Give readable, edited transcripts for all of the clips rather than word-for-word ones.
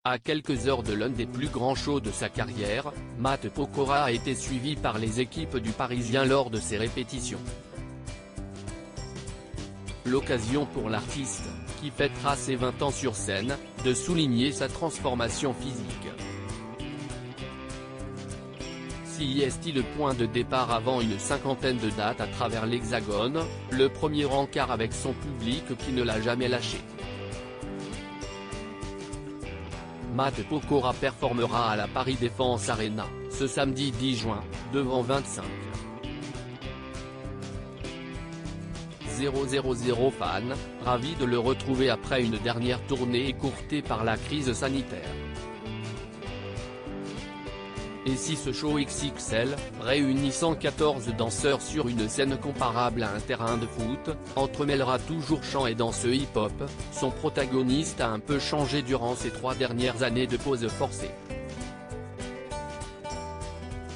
À quelques heures de l'un des plus grands shows de sa carrière, Matt Pokora a été suivi par les équipes du Parisien lors de ses répétitions. L'occasion pour l'artiste, qui fêtera ses 20 ans sur scène, de souligner sa transformation physique. Si est le point de départ avant une cinquantaine de dates à travers l'Hexagone, le premier rencard avec son public qui ne l'a jamais lâché. Matt Pokora performera à la Paris Défense Arena, ce samedi 10 juin, devant 25 000 fans, ravis de le retrouver après une dernière tournée écourtée par la crise sanitaire. Et si ce show XXL, réunissant 14 danseurs sur une scène comparable à un terrain de foot, entremêlera toujours chant et danse hip-hop, son protagoniste a un peu changé durant ces 3 dernières années de pause forcée.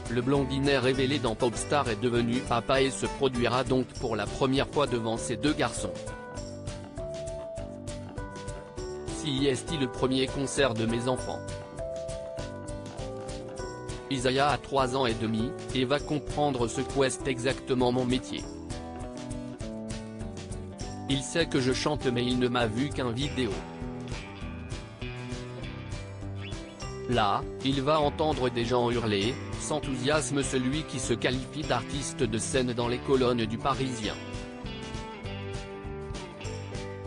Le blondinet révélé dans Popstar est devenu papa et se produira donc pour la première fois devant ses 2 garçons. Si est le premier concert de mes enfants. Isaiah a 3 ans et demi, et va comprendre ce qu'est exactement mon métier. Il sait que je chante mais il ne m'a vu qu'en vidéo. Là, il va entendre des gens hurler, s'enthousiasme celui qui se qualifie d'artiste de scène dans les colonnes du Parisien.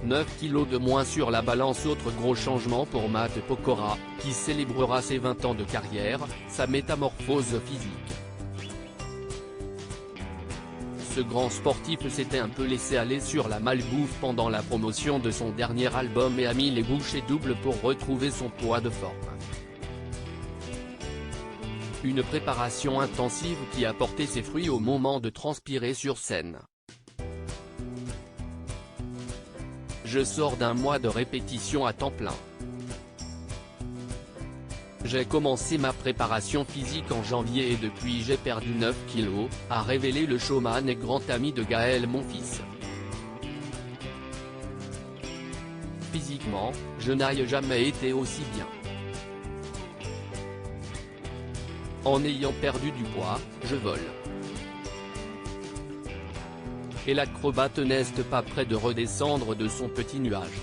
9 kilos de moins sur la balance. Autre gros changement pour Matt Pokora, qui célébrera ses 20 ans de carrière, sa métamorphose physique. Ce grand sportif s'était un peu laissé aller sur la malbouffe pendant la promotion de son dernier album et a mis les bouchées doubles pour retrouver son poids de forme. Une préparation intensive qui a porté ses fruits au moment de transpirer sur scène. Je sors d'un mois de répétition à temps plein. J'ai commencé ma préparation physique en janvier et depuis j'ai perdu 9 kilos, a révélé le showman et grand ami de Gaël Monfils. Physiquement, je n'ai jamais été aussi bien. En ayant perdu du poids, je vole. Et l'acrobate n'est pas près de redescendre de son petit nuage.